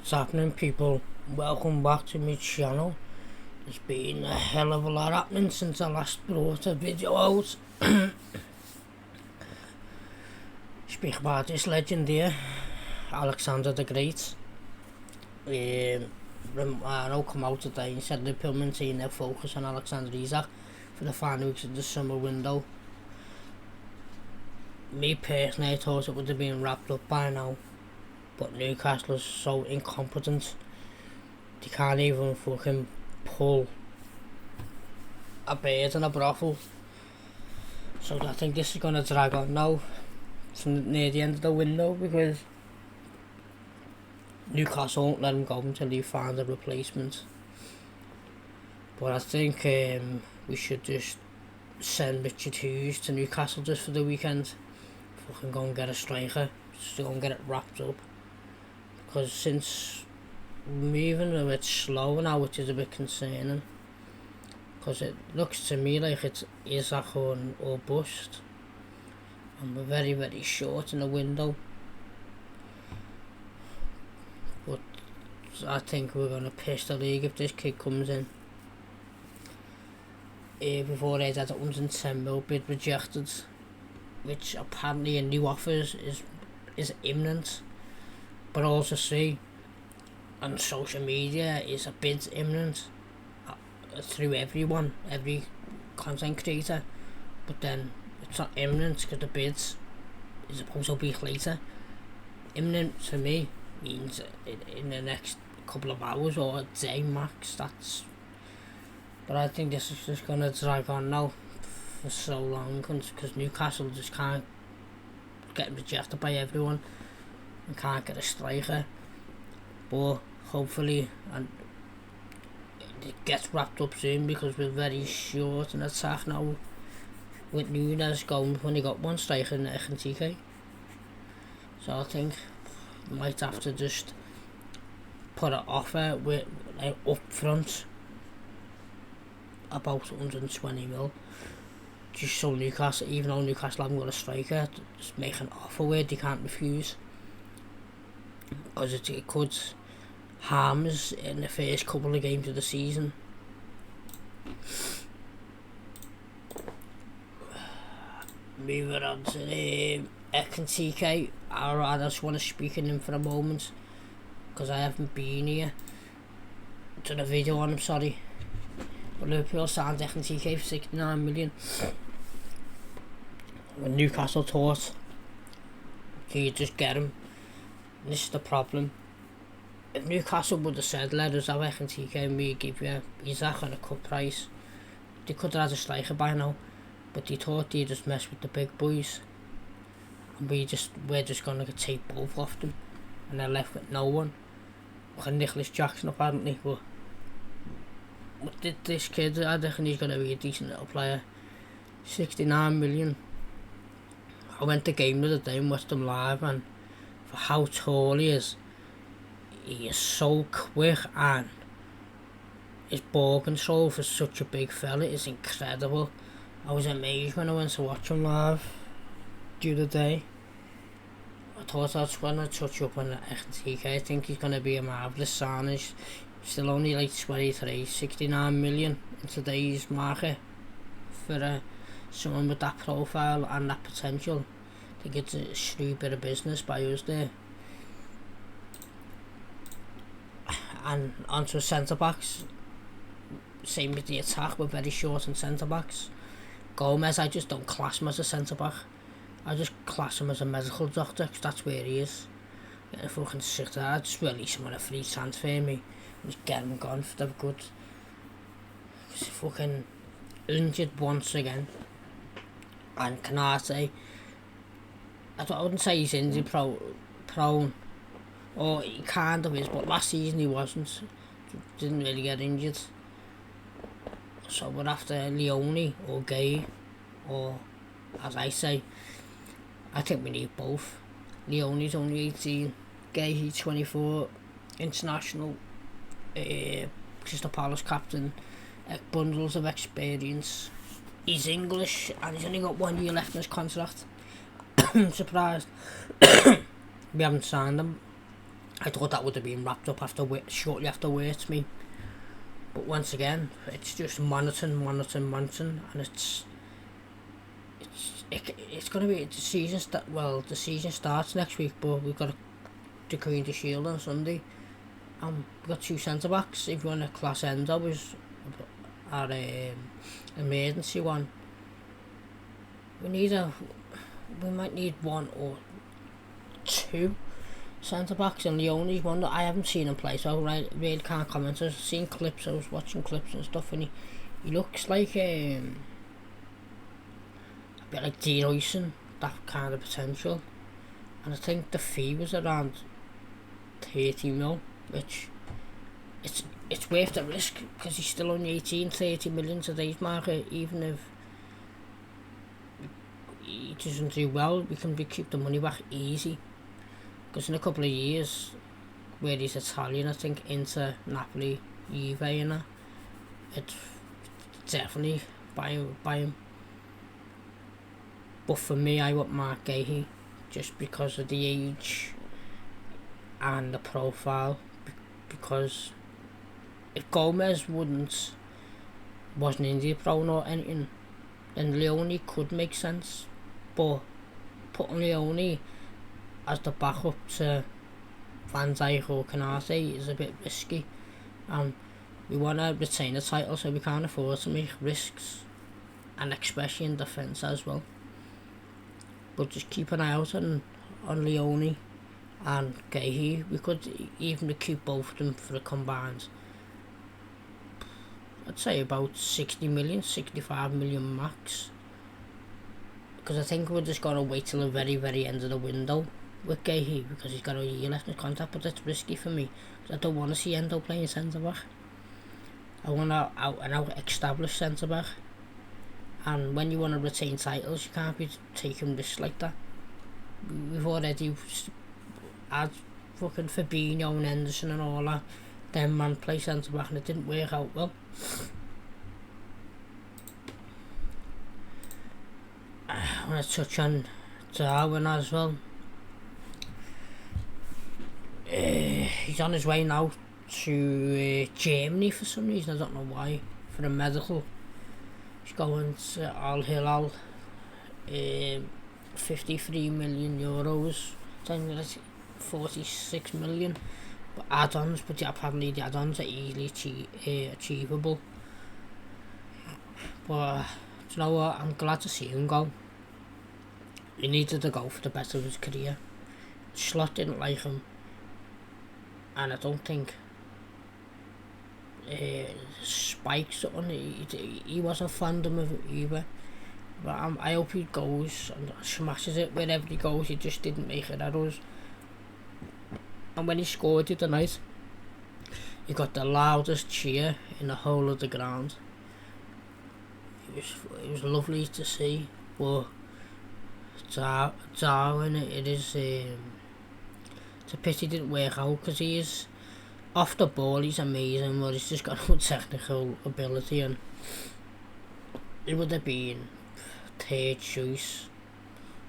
What's happening, people? Welcome back to my channel. There's been a hell of a lot happening since I last brought a video out. Speak about this legend here, Alexander the Great. Romano come out today and said Liverpool maintain their focus on Alexander Isak for the final weeks of the summer window. Me personally, I thought it would have been wrapped up by now, but Newcastle is so incompetent. They can't even fucking pull a bird in a brothel. So I think this is going to drag on now from near the end of the window, because Newcastle won't let him go until he find a replacement. But I think we should just send Richard Hughes to Newcastle just for the weekend. Fucking go and get a striker, just go and get it wrapped up. Because since moving a bit slow now, which is a bit concerning, because it looks to me like it's Isak or bust, and we're very, very short in the window. But I think we're going to piss the league if this kid comes in. Before they'd had a 110 mil bid rejected, which apparently in new offers is imminent. But also see on social media is a bid imminent through everyone, every content creator, but then it's not imminent because the bids is supposed to be later. Imminent to me means in the next couple of hours or a day max. But I think this is just going to drag on now for so long, because Newcastle just can't get rejected by everyone and can't get a striker. But hopefully and it gets wrapped up soon, because we're very short in attack now, with Nunes going. We've only got one striker in TK. So I think we might have to just put an offer with up front about 120 mil, just so Newcastle, even though Newcastle haven't got a striker, just make an offer where they can't refuse, because it could harm us in the first couple of games of the season. Moving on to the TK, I just want to speak in him for a moment, because I haven't been here to the video on him, sorry. But Liverpool signed TK for 69 million. When Newcastle thought, can you just get him? And this is the problem. If Newcastle would have said, let us have TK and we give you Isak on a cut price, they could have had a striker by now. But they thought they'd just mess with the big boys, and we're just going to take both off them, and they're left with no one. And Nicholas Jackson apparently, but this kid, I reckon he's going to be a decent little player. 69 million. I went to the game the other day and watched him live, and for how tall he is so quick, and his ball control for such a big fella is incredible. I was amazed when I went to watch him live the other day. I thought I was going to touch up on the TK. I think he's going to be a marvellous signing. Still only like 23, 69 million in today's market for someone with that profile and that potential. I think it's a shrewd bit of business by us there. And onto centre backs, same with the attack, we're very short in centre backs. Gomez, I just don't class him as a centre back. I just class him as a medical doctor, because that's where he is. Getting fucking sick there. I'd just release him on a free transfer, me. Just get him gone for the good. He's fucking injured once again. And Canate, I wouldn't say he's injured prone, or he kind of is, but last season he wasn't. Didn't really get injured. So we're after Leone or Gay, or as I say, I think we need both. Leone's only 18, Gay he's 24, international, Crystal Palace captain, bundles of experience. He's English and he's only got 1 year left in his contract. I'm surprised we haven't signed him. I thought that would have been wrapped up shortly after to me. But once again, it's just monitoring, and it's going to be the season. The season starts next week, but we've got the Community Shield on Sunday. We've got 2 centre backs. If you want a class ender, was our emergency one. We might need 1 or 2 centre backs, and the only one that I haven't seen him play, so I really can't comment. I've seen clips, I was watching clips and stuff, and he looks like a bit like Dean Oyson, that kind of potential. And I think the fee was around 30 mil, which it's worth the risk, because he's still only 18. 30 million today's market, even if he doesn't do well, we can keep the money back easy. Because in a couple of years, where he's Italian, I think, Inter, Napoli, Juve, and that, it's definitely buy him. But for me, I want Mark Gahey, just because of the age and the profile. Because if Gomez wasn't India prone or anything, then Leone could make sense. But putting Leone as the backup to Van Dijk or Canate is a bit risky. We want to retain the title, so we can't afford to make risks, and especially in defence as well. But just keep an eye out on Leone and Gahey. We could even keep both of them for a combined, I'd say about 60 million, 65 million max. Because I think we're just going to wait till the very, very end of the window with Gahey, because he's got a year left in his contract. But that's risky for me, because I don't want to see Endo playing centre back. I want an out established centre back. And when you want to retain titles, you can't be taking risks like that. We've already had fucking Fabinho and Henderson and all that. Them man play centre back, and it didn't work out well. I want to touch on Darwin as well. He's on his way now to Germany for some reason, I don't know why, for a medical. He's going to Al Hilal, 53 million euros, I think that's 46 million, but add-ons, but apparently the add-ons are easily achievable. But you know what, I'm glad to see him go. He needed to go for the best of his career. Slot didn't like him, and I don't think Spike's on. He wasn't fond of him either. But I hope he goes and smashes it wherever he goes. He just didn't make it errors. And when he scored it tonight, he got the loudest cheer in the whole of the ground. It was lovely to see. But Darwin, it's a pity it didn't work out, because he is off the ball, he's amazing, but he's just got no technical ability, and it would have been third choice,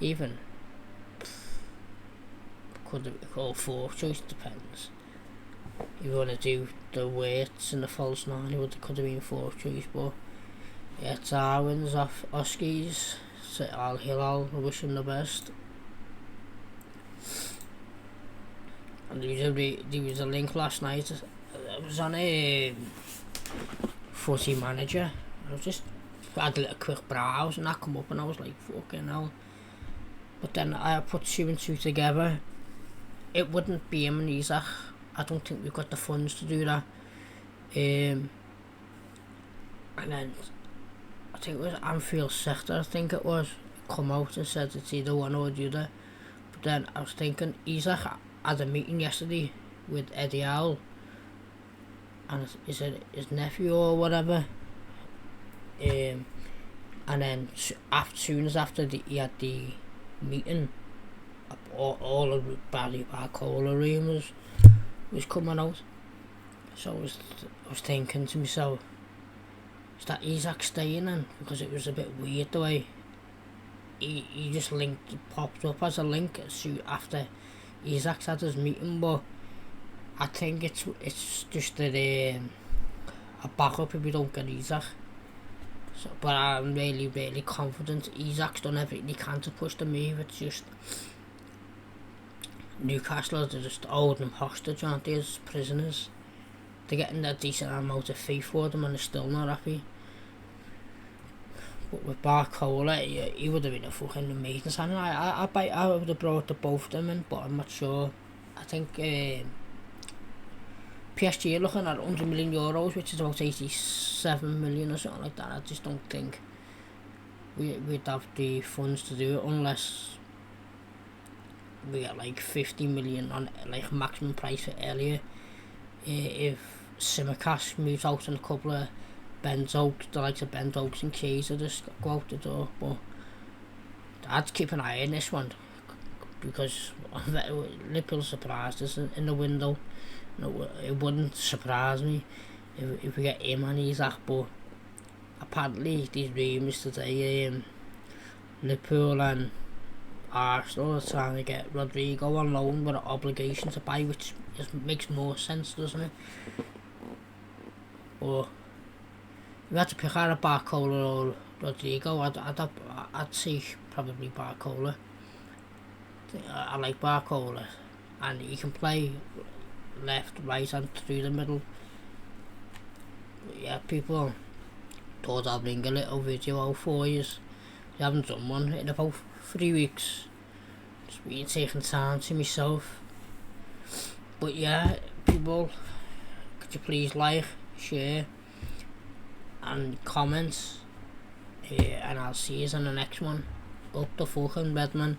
even could have or fourth choice, depends. If you want to do the weights and the false nine, it could have been fourth choice. But yeah, Darwin's off Oskies, so Al Hilal, I wish him the best. And there was a link last night. I was on a Footy Manager. I was just had a little quick browse, and that come up, and I was like, fucking hell. But then I put 2 and 2 together. It wouldn't be him and Isaac. I don't think we've got the funds to do that. And then I think it was Anfield Sector, I think it was, come out and said it's either one or the other. But then I was thinking, Isaac had a meeting yesterday with Eddie Howe, and is it his nephew or whatever, and then as soon as after he had the meeting, all of the Barry Barcola rumours was coming out. So I was thinking to myself, is that Isaac staying in? Because it was a bit weird the way he popped up as a link after Isaac's had his meeting. But I think it's just a backup if we don't get Isaac. So, but I'm really confident Isaac's done everything he can to push the move. It's just Newcastle are just holding them hostage, aren't they, as prisoners? They're getting a decent amount of fee for them and they're still not happy. But with Barcola, he would have been a fucking amazing signing. I would have brought the both of them in, but I'm not sure. I think PSG are looking at €100 million, which is about 87 million or something like that. I just don't think we'd have the funds to do it unless we get like 50 million on like maximum price for earlier. If Simicast moves out and a couple of the likes of Ben Oaks and Keyser just go out the door, but I'd keep an eye on this one because Liverpool surprised us in the window. No, it wouldn't surprise me if we get him and Isaac, but apparently these rumours today, Liverpool and Arsenal are trying to get Rodrigo on loan with an obligation to buy, which makes more sense, doesn't it? But if we had to pick out a Barcola or Rodrigo, I'd say probably Barcola. I like Barcola, and he can play left, right and through the middle. But yeah, people thought I'd bring a little video out for you. I haven't done one in about 3 weeks. Just been taking time to myself. But yeah, people, could you please like, share and comment, and I'll see you in the next one. Up the fucking Redman.